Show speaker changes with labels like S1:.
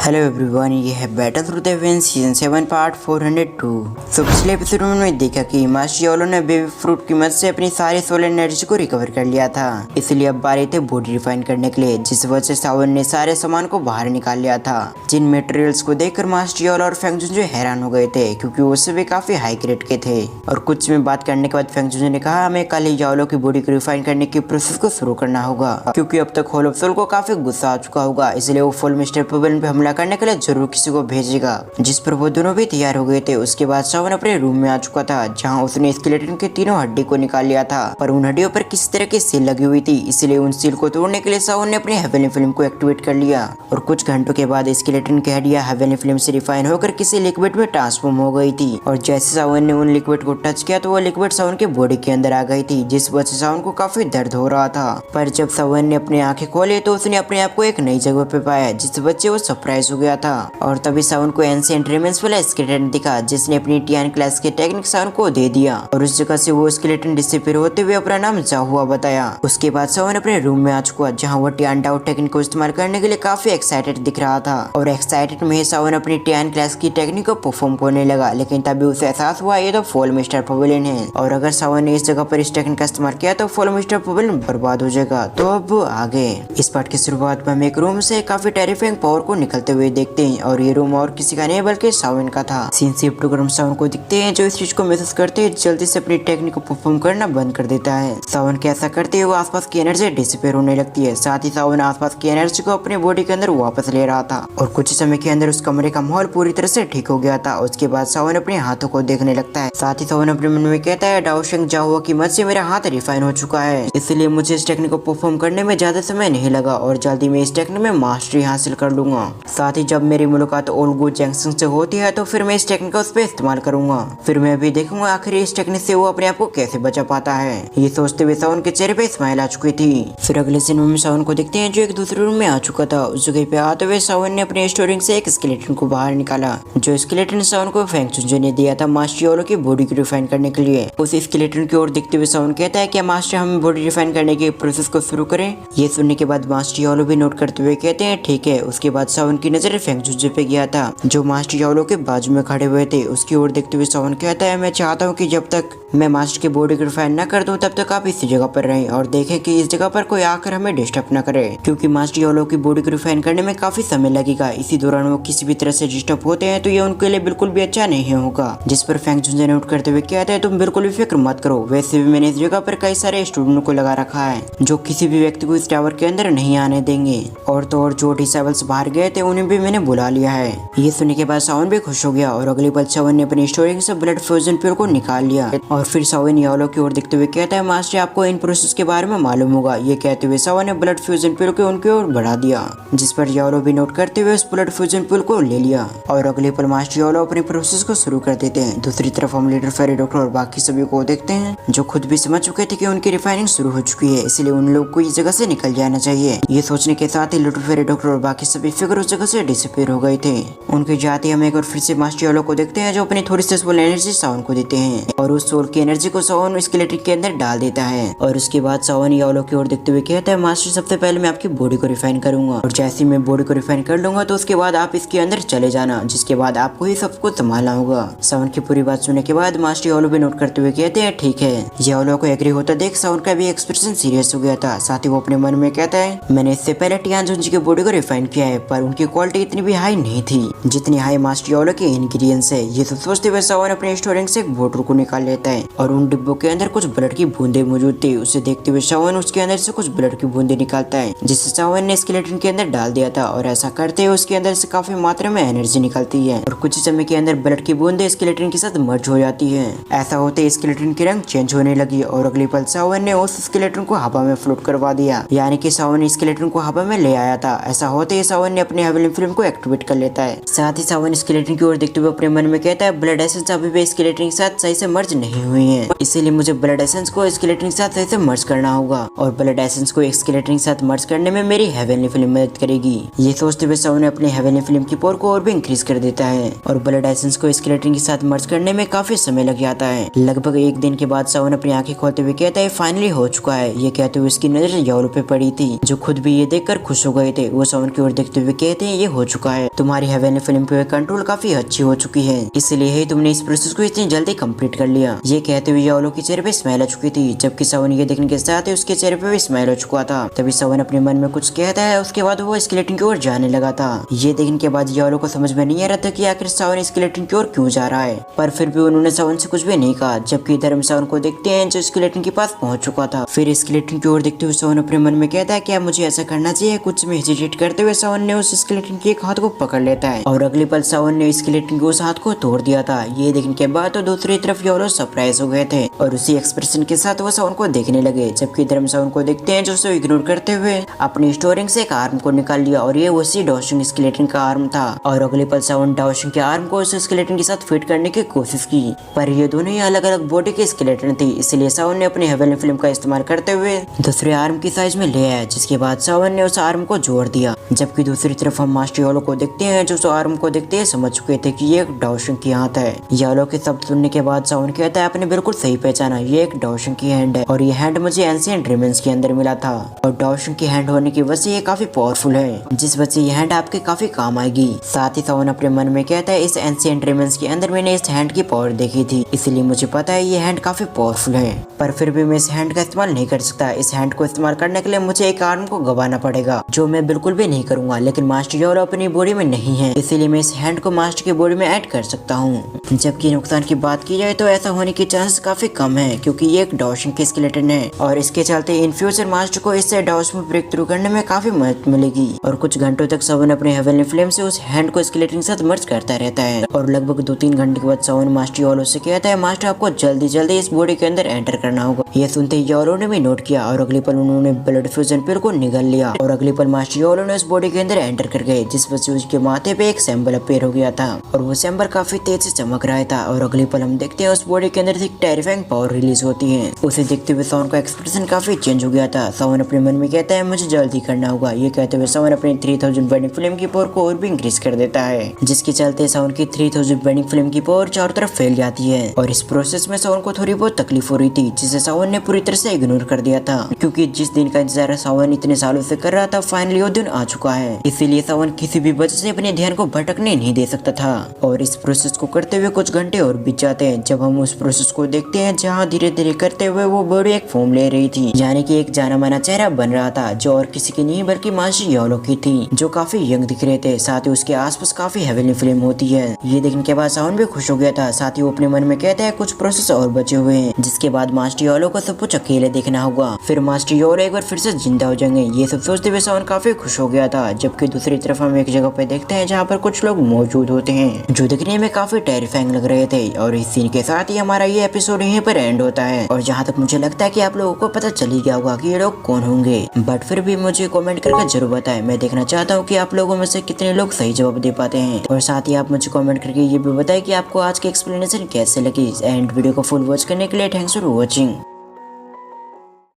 S1: Hello everyone, ये है battle through the heavens season 7 part 402। तो पिछले एपिसोड में हमने देखा कि मास्टर योलो ने बेबी फ्रूट की मदद से अपनी सारी सोलर एनर्जी को रिकवर कर लिया था, इसलिए अब बारी थी बॉडी रिफाइन करने के लिए, जिस वजह से सावन ने सारे सामान को बाहर निकाल लिया था। जिन मटेरियल्स को देखकर मास्टर योलो और फेंगजुन जो हैरान हो गए थे, क्योंकि वो सभी काफी हाई ग्रेड के थे। और कुछ में बात करने के बाद फेंगजुन ने कहा हमें कल ही योलो की बॉडी को रिफाइन करने की प्रोसेस को शुरू करना होगा, क्योंकि अब तक होल ऑफ सोल को काफी गुस्सा आ चुका होगा, इसलिए वो फुल मिस्टर पवेलियन पे हमला करने के लिए जरूर किसी को भेजेगा, जिस पर वो दोनों भी तैयार हो गए थे। उसके बाद सावन अपने रूम में आ चुका था, जहां उसने स्केलेटन के तीनों हड्डी को निकाल लिया था, पर उन हड्डियों पर किसी तरह की सील लगी हुई थी, इसलिए उन सील को तोड़ने के लिए सावन ने अपनी हेवनली फ्लेम को एक्टिवेट कर लिया। और कुछ घंटों के बाद स्केलेटन की हड्डियां हेवनली फ्लेम से रिफाइन होकर किसी लिक्विड में ट्रांसफॉर्म हो गई थी। और जैसे सावन ने उन लिक्विड को टच किया तो वो लिक्विड सावन के बॉडी के अंदर आ गई थी, जिस वजह से सावन को काफी दर्द हो रहा था। पर जब सावन ने अपनी आंखें खोली तो उसने अपने आप को एक नई जगह पे पाया, जिस वजह से वो सरप्राइज हो गया था। और तभी सावन को एंशिएंट रिमेन्स वाला स्केलेटन दिखा, जिसने अपनी टियान क्लास के टेक्निक सावन को दे दिया, और उस जगह से वो स्केलेटन डिसअपीयर होते हुए अपना नाम जाहुआ बताया। उसके बाद सावन अपने रूम में आ चुका, जहाँ वो टियान डाउट टेक्निक को इस्तेमाल करने के लिए काफी एक्साइटेड दिख रहा था। और एक्साइटेड में सावन अपनी टियान क्लास की टेक्निक को परफॉर्म करने लगा, लेकिन तभी उसे एहसास हुआ ये तो फॉल मिस्टर पवेलियन है, और अगर सावन ने इस जगह पर इस टेक्निक का इस्तेमाल किया तो फॉल मिस्टर पवेलियन बर्बाद हो जाएगा। तो अब आगे इस पार्ट की शुरुआत में हम एक रूम से काफी टेरिफाइंग पावर को निकलते हुए देखते हैं, और ये रूम और किसी का नहीं बल्कि सावन का था। सीन शिफ्ट होकर हम सावन को दिखते हैं, जो इस चीज को महसूस करते हैं जल्दी से अपनी टेक्निक को परफॉर्म करना बंद कर देता है। सावन के ऐसा करते हुए आसपास की एनर्जी डिसअपीयर होने लगती है, साथ ही सावन आसपास की एनर्जी को अपने बॉडी के अंदर वापस ले रहा था, और कुछ समय के अंदर उस कमरे का माहौल पूरी तरह से ठीक हो गया था। उसके बाद सावन अपने हाथों को देखने लगता है, साथ ही सावन अपने मन में कहता है डाओशेंग जाहुआ की मदद से मेरा हाथ रिफाइन हो चुका है, इसलिए मुझे इस टेक्निक को परफॉर्म करने में ज्यादा समय नहीं लगा, और जल्दी में इस टेक्निक में मास्टरी हासिल कर लूंगा। साथ ही जब मेरी मुलाकात ओल्गो जैंगसन से होती है तो फिर मैं इस टेक्निक का उस पर इस्तेमाल करूंगा, फिर मैं भी देखूंगा आखिर इस टेक्निक से वो अपने आप को कैसे बचा पाता है। ये सोचते हुए सावन के चेहरे पे स्माइल आ चुकी थी। फिर अगले सीन में सावन को देखते हैं, जो एक दूसरे रूम में आ चुका था। उस जगह पे आते हुए सावन ने अपने स्टोरिंग से एक स्केलेटन को बाहर निकाला, जो स्केलेटन सावन को फेंगजुन ने दिया था मास्टर योलो की बॉडी को रिफाइन करने के लिए। उस स्केलेटन की ओर देखते हुए सावन कहता है कि मास्टर हम बॉडी रिफाइन करने के प्रोसेस को शुरू करें। ये सुनने के बाद मास्टर योलो भी नोट करते हुए कहते हैं ठीक है। उसके बाद सावन की नजर फेंगजुन पे गया था, जो मास्टर योलो के बाजू में खड़े हुए थे। उसकी ओर देखते हुए सावन कहता है मैं चाहता हूँ कि जब तक मैं मास्टर की बॉडी को रिफाइन न कर दूं तब तक आप इसी जगह पर रहें, और देखें कि इस जगह पर कोई आकर हमें डिस्टर्ब न करे, क्योंकि मास्टर योलो की बॉडी को रिफाइन करने में काफी समय लगेगा। इसी दौरान वो किसी भी तरह से डिस्टर्ब होते हैं तो ये उनके लिए बिल्कुल भी अच्छा नहीं होगा। जिस पर फेंगजुन नोट करते हुए कहता है तुम बिल्कुल भी फिक्र मत करो, वैसे भी मैंने इस जगह पर कई सारे स्टूडेंट को लगा रखा है जो किसी भी व्यक्ति को इस टावर के अंदर नहीं आने देंगे, और तो और जो डिसेबल्स बाहर गए थे उन्हें भी मैंने बुला लिया है। ये सुनने के बाद सावन भी खुश हो गया, और अगली पल सावन ने अपनी स्टोरिंग से ब्लड फ्यूजन प्योर को निकाल लिया। और फिर सावन योलो की ओर देखते हुए कहता है मास्टर आपको इन प्रोसेस के बारे में मालूम होगा। ये कहते हुए सावन ने ब्लड फ्यूजन प्योर को उनकी ओर बढ़ा दिया, जिस पर योलो भी नोट करते हुए उस ब्लड फ्यूजन प्योर को ले लिया, और अगले पल मास्टर योलो अपने प्रोसेस को शुरू कर देते हैं। दूसरी तरफ हम लीडर फेरी डॉक्टर और बाकी सभी को देखते हैं, जो खुद भी समझ चुके थे कि उनकी रिफाइनिंग शुरू हो चुकी है, इसलिए उन लोग को इस जगह से निकल जाना चाहिए। ये सोचने के साथ ही लीडर फेरी डॉक्टर और बाकी सभी फिगर उस जगह से डिसअपीयर हो गए थे। उनके जाते हम एक बार फिर से मास्टर योलो को देखते हैं, जो अपनी थोड़ी सी सोल एनर्जी सावन को देते हैं, और उस सोल की एनर्जी को सावन स्केलेटन के अंदर डाल देता है। और उसके बाद सावन योलो की ओर देखते हुए कहता है मास्टर सबसे पहले मैं आपकी बॉडी को रिफाइन करूंगा, और जैसे मैं बॉडी को रिफाइन कर लूंगा तो उसके बाद आप इसके अंदर चले जाना, जिसके बाद आपको ही सब कुछ संभालना होगा। सावन की पूरी बात सुनने के बाद मास्टर योलो भी नोट करते हुए कहते हैं ठीक है। योलो को एग्री होता देख सावन का भी एक्सप्रेशन सीरियस हो गया था, साथ ही वो अपने मन में कहता है मैंने इससे पहले टियानजुन जी की बॉडी को रिफाइन किया है, पर उनकी क्वालिटी इतनी भी हाई नहीं थी जितनी हाई मास्टर योलो के इंग्रेडिएंट्स है। ये सब सोचते हुए सावन अपने स्टोरेंज से एक बोतल को निकाल लेता है, और उन डिब्बों के अंदर कुछ ब्लड की बूंदे मौजूद थी। उसे देखते हुए सावन उसके अंदर से कुछ ब्लड की बूंदे निकालता है, जिसे सावन ने स्केलेटन के अंदर डाल दिया था, और ऐसा करते हुए उसके अंदर से काफी मात्रा में एनर्जी निकलती है, और कुछ समय के अंदर ब्लड की बूंदे स्केलेटन के साथ मर्ज हो जाती है। ऐसा होते स्केलेटन की रंग चेंज होने लगी, और अगली पल सावन ने उस स्केलेटन को हवा में फ्लोट करवा दिया, यानी कि सावन ने स्केलेटन को हवा में ले आया था। ऐसा होते ही सावन ने अपने हेवनली फ्लेम को एक्टिवेट कर लेता है। साथ ही सावन स्केलेटन की ओर देखते हुए अपने मन में कहता है ब्लड एसेंस अभी भी स्केलेटन के साथ सही से मर्ज नहीं हुई है, इसीलिए मुझे ब्लड एसेंस को स्केलेटन के साथ ऐसे मर्ज करना होगा और ब्लड एसेंस को स्केलेटन के साथ मर्ज करने में मेरी हेवनली फ्लेम मदद करेगी। ये सोचते हुए सावन अपने हेवनली फ्लेम की पावर को और भी इंक्रीज कर देता है और ब्लड एसेंस को स्केलेटन के साथ मर्ज करने में काफी समय लग जाता है। लगभग एक दिन के बाद सावन अपनी आंखें खोलते हुए कहता है फाइनली हो चुका है। ये कहते हुए उसकी नजर यालो पे पड़ी थी, जो खुद भी ये देखकर खुश हो गए थे। वो सावन की ओर देखते हुए कहते हैं ये हो चुका है, तुम्हारी हेवनली फ्लेम पे कंट्रोल काफी अच्छी हो चुकी है, इसलिए ही तुमने इस प्रोसेस को इतनी जल्दी कंप्लीट कर लिया। ये कहते हुए यालो के चेहरे पे स्माइल आ चुकी थी, जबकि सावन ये देखने के साथ ही उसके चेहरे पे भी स्माइल हो चुका था। तभी सावन अपने मन में कुछ कहता है, उसके बाद वो स्केलेटन की ओर जाने लगा था। ये देखने के बाद यालो को समझ में नहीं आ रहा था कि आखिर सावन स्केलेटन की ओर क्यों जा रहा है, पर फिर भी उन्होंने सावन से कुछ भी नहीं कहा। जबकि इधर हम सावन को देखते हैं जो स्केलेटन के पास पहुंच चुका था। फिर स्केलेटन की ओर देखते हुए सावन अपने मन में कहता है क्या मुझे ऐसा करना चाहिए। कुछ में हेजिटेट करते हुए सावन ने उस स्केलेटन के एक हाथ को पकड़ लेता है और अगले पल सावन ने स्केलेटन के उस हाथ को तोड़ दिया था। ये देखने के बाद तो दूसरी तरफ यालो सरप्राइज हो गए थे और उसी एक्सप्रेशन के साथ वो सावन को देखने लगे। जबकि इधर हम सावन को देखते हैं जो उसे इग्नोर करते हुए अपनी स्टोरिंग से एक आर्म को निकाल लिया और ये उसी डाओशिंग स्केलेटन का आर्म था। और अगले पल सावन डाओशिंग के आर्म को उस स्केलेटन के साथ फिट करने की कोशिश की, पर ये दोनों ही अलग अलग बॉडी के स्केलेटन थी, इसलिए सावन ने अपनी हेवनली फ्लेम का इस्तेमाल करते हुए दूसरे आर्म की साइज में ले आया, जिसके बाद सावन ने उस आर्म को जोड़ दिया। जबकि दूसरी तरफ हम मास्टर यालो को देखते हैं जो उस आर्म को देखते ही समझ चुके थे कि ये एक डाओशिंग की हाथ है। यालो के शब्द सुनने के बाद सावन कहता है आपने बिल्कुल सही पहचाना, ये एक डाओशिंग की हैंड है और ये हैंड मुझे एंशिएंट रिमेंस के अंदर मिला था और डाओशिंग की हैंड होने की वजह से ये काफी पावरफुल है, जिस वजह से ये हैंड आपके काफी काम आएगी। साथ ही सावन अपने मन में कहता है इस एंशिएंट रिमेंस के अंदर मैंने इस हैंड की पावर देखी थी, इसलिए मुझे पता है ये हैंड काफी पावरफुल है, पर फिर भी मैं इस हैंड का इस्तेमाल नहीं कर सकता। इस हैंड को इस्तेमाल करने के लिए मुझे एक आर्म को गवाना पड़ेगा, जो मैं बिल्कुल भी नहीं करूंगा। लेकिन मास्टर यालो अपनी बॉडी में नहीं है, इसीलिए मैं इस हैंड को मास्टर की बॉडी में ऐड कर सकता हूँ। जबकि नुकसान की बात की जाए तो ऐसा होने की चांसेस काफी कम है, क्योंकि ये एक डाओशिंग की स्केलेटन है और इसके चलते इन फ्यूचर मास्टर को इससे डाउस में ब्रेक थ्रू करने में काफी मदद मिलेगी। और कुछ घंटों तक सावन अपने हेवनली फ्लेम से उस हैंड को स्केलेटन के साथ मर्ज करता रहता है और लगभग 2-3 घंटे के बाद सावन मास्टर यालो से कहता है मास्टर आपको जल्दी जल्दी इस बॉडी के अंदर एंटर करना होगा। ये सुनते ही यालो ने भी नोट किया और अगले पल उन्होंने ब्लड फ्यूजन पिल को निगल लिया और अगले पल मास्टर यालो ने उस बॉडी के अंदर एंटर कर गए, जिस वजह से उसके माथे पे एक सिंबल अपीयर हो गया था और वो सिंबल काफी तेज से चमक रहा था। और अगले पल हम देखते हैं उस बॉडी के अंदर से एक टेरिफाइंग पावर रिलीज होती है। उसे देखते हुए सावन का एक्सप्रेशन काफी चेंज हो गया था। सावन अपने मन में कहता है मुझे जल्दी करना होगा। ये कहते हुए सावन अपनी 3000 बर्निंग फ्लेम की पावर को और भी इंक्रीज कर देता है, जिसके चलते सावन की 3000 बर्निंग फ्लेम की पावर चारों तरफ फैल जाती है और इस प्रोसेस में सावन को थोड़ी बहुत तकलीफ हो रही थी, जिसे सावन ने पूरी तरह से इग्नोर कर दिया था, क्योंकि जिस दिन का इंतजार सावन इतने सालों से कर रहा था फाइनली वो दिन आ चुका है। इसीलिए सावन किसी भी वजह से अपने ध्यान को भटकने नहीं दे सकता था और इस प्रोसेस को करते हुए कुछ घंटे और बीत जाते हैं, जब हम उस प्रोसेस को देखते हैं जहाँ धीरे धीरे करते हुए वो बॉडी एक फॉर्म ले रही थी, यानी कि एक जाना माना चेहरा बन रहा था, जो और किसी की नहीं बल्कि मास्टर यालो की थी, जो काफी यंग दिख रहे थे। साथ ही उसके आसपास काफी हेवनली फ्लेम होती है। ये देखने के बाद सावन भी खुश हो गया था। साथ ही वो अपने मन में कहता है कुछ प्रोसेस और बचे हुए हैं, जिसके बाद मास्टर यालो को सब कुछ अकेले देखना होगा, फिर मास्टर यालो एक बार फिर से जिंदा हो जाएंगे। ये सब सोचते हुए सावन काफी खुश हो गया था। जबकि दूसरी तरफ हम एक जगह पे देखते हैं जहाँ पर कुछ लोग मौजूद होते हैं, जो दिखने में काफी टेरिफाइंग लग रहे थे। और इस सीन के साथ ही हमारा ये एपिसोड यहीं पर एंड होता है। और जहाँ तक मुझे लगता है कि आप लोगों को पता चल ही गया होगा कि ये लोग कौन होंगे, बट फिर भी मुझे कमेंट करके जरूर बताएं। मैं देखना चाहता हूँ कि आप लोगों में से कितने लोग सही जवाब दे पाते हैं। और साथ ही आप मुझे कमेंट करके ये भी बताएं कि आपको आज की एक्सप्लेनेशन कैसे लगी। एंड वीडियो को फुल वॉच करने के लिए थैंक्स फॉर वॉचिंग।